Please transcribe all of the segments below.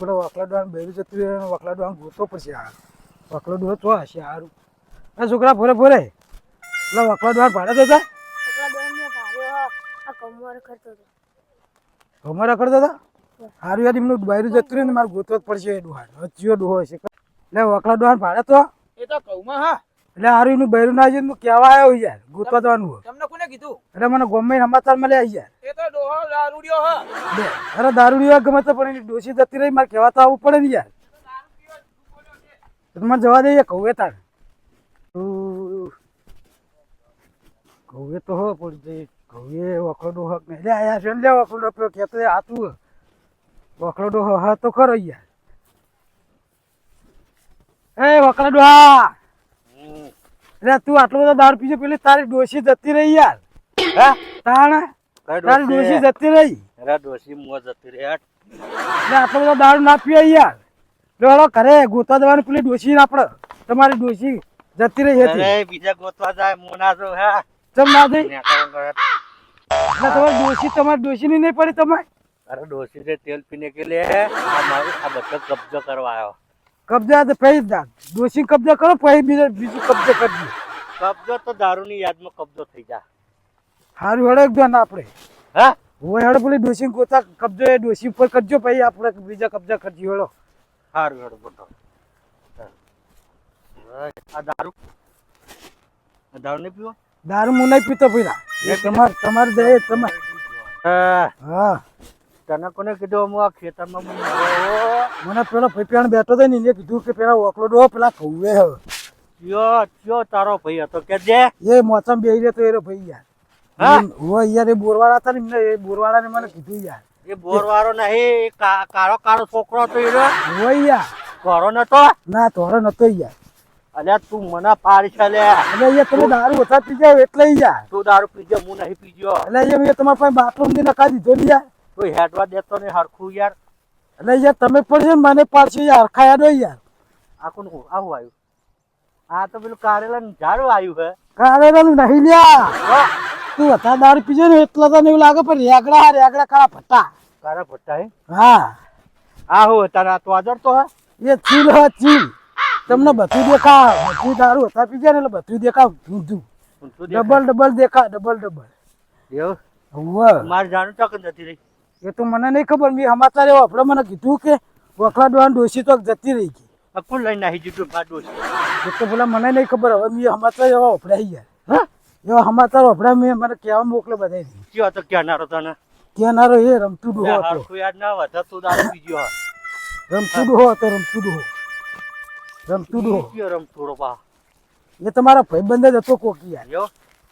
પેલો વકલાડવાનું બેરું જતું રહ્યું વકલાડવાનું ગોતો પછી આ વકલાડું તો હશે સારું આ છોકરા ભોરે ભોરે પેલા વકલાડવાનું ભાડે હતા અમારા કરતા હતા સારું યાર એમનું બેરું જતું રહ્યું ને મારે ગોતવો જ પડશે એ ડોહાન હજીઓ ડોહો હશે એટલે વકલાડવાનું ભાડે તો એ તો કઉમાં હા એટલે સારું એનું બેરું ના છે કહેવા આવ્યો યાર ગોતવા જવાનું તમને કોને કીધું એટલે મને ગમે સમાચાર મળ્યા યાર એ તો ડોહો દારૂડિયો હા અરે દારૂડિયો ગમે તો પણ એની ડોસી જતી રહી મારે કહેવા તો આવવું પડે ને યાર મને જવા દઈએ કહું તાર કહું તો હો પડી કહું વખડો હક નહીં લે આયા છે ને લે વખડો પેલો કહેતો આતું વખડો હા તો ખરો યાર એ વખડો હા એટલે તું આટલો બધો દારૂ પીજો પેલી તારી ડોસી જતી રહી યાર હા તારી ડોસી જતી રહી ડોસી મોં જતી રહી એટલે આટલો બધો દારૂ ના પીએ યાર પેલો ઘરે ગોતવા જવાનું પેલી ડોસી ને આપડે તમારી ડોસી જતી રહી હતી બીજા ગોતવા જાય મોના જો હા ચમ ના થઈ તમારી ડોસી ની નહીં પડી તમે અરે ડોસી ને તેલ પીને કે લે મારું આ બધો કબજો કરવા આવ્યો કબજા તો પછી ડોસી કબજા કરો પછી બીજું કબજો કરજો કબજો તો દારૂની યાદમાં કબજો થઈ જાય સારું હેડો એકદમ આપણે હા હું હેડો પેલી ડોસી ગોતા કબજો એ ડોસી ઉપર કરજો પછી આપણે બીજા કબજા કરજો હેડો સારું હેડો બોલો આ દારૂ નહીં પીવો દારૂ હું નહીં પીતો પેલા એ તમારે દે તમારે હા તને કોને કીધું હું આ ખેતરમાં મને પેલો ફેફિયાણ બેઠો હતો ને એને કીધું કે પેલા ઓકલો ડો પેલા ખવવે હવે કયો તારો ભાઈ હતો કે જે એ મોસમ બેહી રહ્યો તો એ ભાઈ યાર હા યાર એ બોરવાળા હતા ને એમને એ બોરવાળા ને મને કીધું યાર એ બોરવાળો નહીં કાળો કાળો છોકરો હતો એ હોય યાર ઘરો નતો ના તોરો નતો યાર અલ્યા તું મને પાડી છે લે એટલે યાર તમે દારૂ ઓછા પી જાવ એટલે યાર તું દારૂ પીજો હું નહીં પીજો એટલે યાર મેં તમારા પાસે બાથરૂમ થી નકા દીધો ને યાર કોઈ હેડવા દેતો નહીં હરખું યાર એટલે યાર તમે પડશે ને મને પાડશે યાર ખાયા દો યાર આ કોણ આવું આવ્યું આ તો પેલું કારેલા ઝાડું આવ્યું હે કારેલાનું નહીં લ્યા તું હતા દારૂ પીજો ને એટલા તને એવું લાગે પણ રેગડા ખાવા ફટા કારા ભટ્ટા હે હા આ હું તારા તો આદર તો હે એ ચીલ હ ચીલ તમને બધું દેખા બધું દારૂ હતા પીજા ને એટલે બધું દેખા ઊંધું ડબલ દેખા ડબલ એવું હોવે મારે જાણું ચોકન જતી રહી એ તો મને નહીં ખબર મેં સમાચાર એવો આપણે મને કીધું કે વખલા ડોહાન ડોસી તો જતી રહી ગઈ કોણ લઈને આવી જીતું બાડું એ તો પેલા મને નહીં ખબર હવે મેં સમાચાર એવા વપરાઈ ગયા હા એવા સમાચાર વપરાય મેં મને કહેવા મોકલે બધા કયો તો ક્યાં તને કહેનારો એ રમતું ડોહો હતો હરખું યાદ ના વધે તું દારૂ પીજો રમતું ડોહો હતો રમતું ડોહો કયો રમતુડો પા એ તમારા ભાઈબંધ જ હતો કોકી યાર યો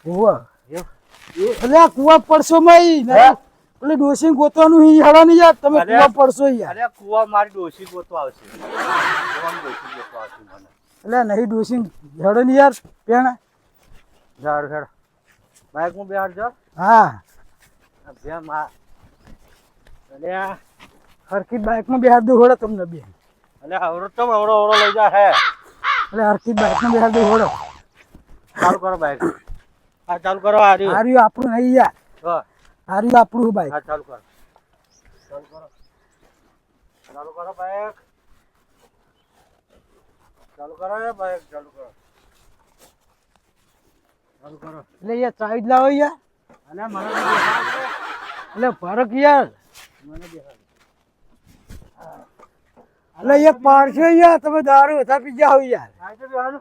હોવે યો એટલે આ કુવા પડશો મય પેલી ડોસી ગોતવાનું ઈ હડા નહીં યાર તમે કુવા પડશો યાર અરે કુવા મારી ડોસી ગોતો આવશે કુવાની ડોસી ગોતો આવશે મને એટલે નહીં ડોસી હડો નહીં યાર પેણ ઝાડ હેડ બાઈક માં બેહાડ જો હા બે માં અરે હરકી બાઇકમાં બેહાર દો હોડો તમને બે અલે આવરો તો આવરો લઈ જા હે એટલે હરકી બાઇકમાં બેહાર દો હોડો ચાલુ કરો બાઈક હા ચાલુ કરો આર્યું આર્યું આપણું નહીં યાર હા આર્યું આપણું બાઇક હા ચાલુ કરો ચાલુ કરો બાઈક ચાલુ કરો બાઈક ચાલુ કરો એટલે યાર સાઈડ લાવો યાર અને મને એટલે ફરક યાર મને બેહાડ એટલે યાર પાડશો યાર તમે દારૂ હતા પી જાઓ યાર આ તો બેહાડ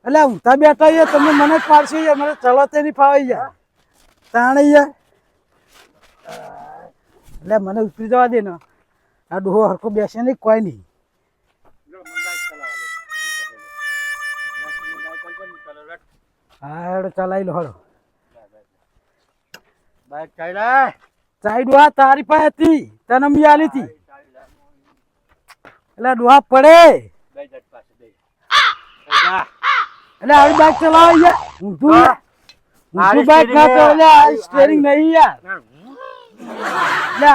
એટલે ઊંધા બેઠા યાર તમે મને પાડશો યાર મને ચલાવતે નહીં ફાવે યાર તાણે યાર એટલે મને ઉતરી જવા દે ને આ ડોહો હરખો બેસે નહીં કોઈ નહીં હા હેડો ચલાવી લો હળો બાઈક ચાલ્યા ચાઈ ડોહા તારી પાસે હતી તને મી આલી હતી એટલે ડોહા પડે બે જટ પાસે બે એટલે આવી બાઈક ચલાવો યાર ઊંધું બાઈક ના ચલાવે સ્ટેરિંગ નહીં યાર એટલે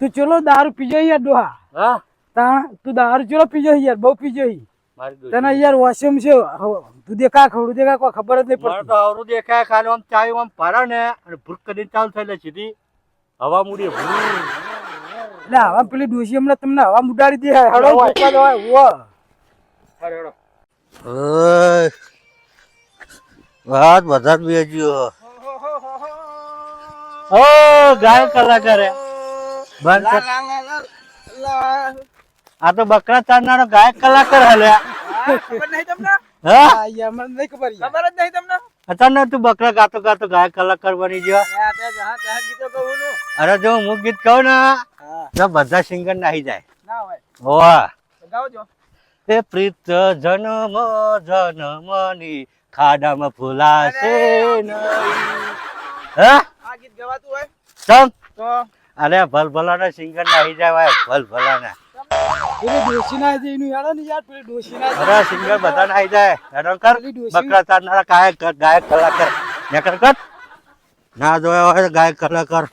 તું ચલો દારૂ પીજો યાર ડોહા હા તું દારૂ ચલો પીજો યાર બહુ પીજો તને યાર વોશરૂમ છે તું દેખા ખવડું દેખા કોઈ ખબર જ નહીં પડતી તો અવરું દેખાય ખાલી આમ ચાય આમ ભરા ને અને ભૂક કરીને ચાલુ થઈ લે સીધી હવા મૂડી એટલે આવા પેલી ડોશી હમણાં તમને હવા મુડાડી દે હેડો ગોતવા જવાય ઓય વાત બધા બેજ્યો ઓ ગાય કલાકાર હે બંધ કર. આ તો બકરા ચારનારો ગાયક કલાકાર હલ્યા હા મને નહીં ખબર અચાનક તું બકરા ગાતો ગાતો ગાયક કલાકાર બની ગયો. અરે જો હું ગીત કહું ને તો બધા સિંગર નાહી જાય. વાહ એ પ્રીત જન્મ જન્મની ખાડામાં ફૂલાશે નહીં. હા ચમ અરે ભલભલાના સિંગર નાહી જાય ભાઈ ભલભલાના. પેલી ડોશી ના છે એનું હેડો ને યાર પેલી ડોશી ના અરે સિંગર બધા નાહી જાય. હેડો કર બકરા ચારનારા ગાયક કલાકાર ને કર ના જોયા હોય ગાયક કલાકાર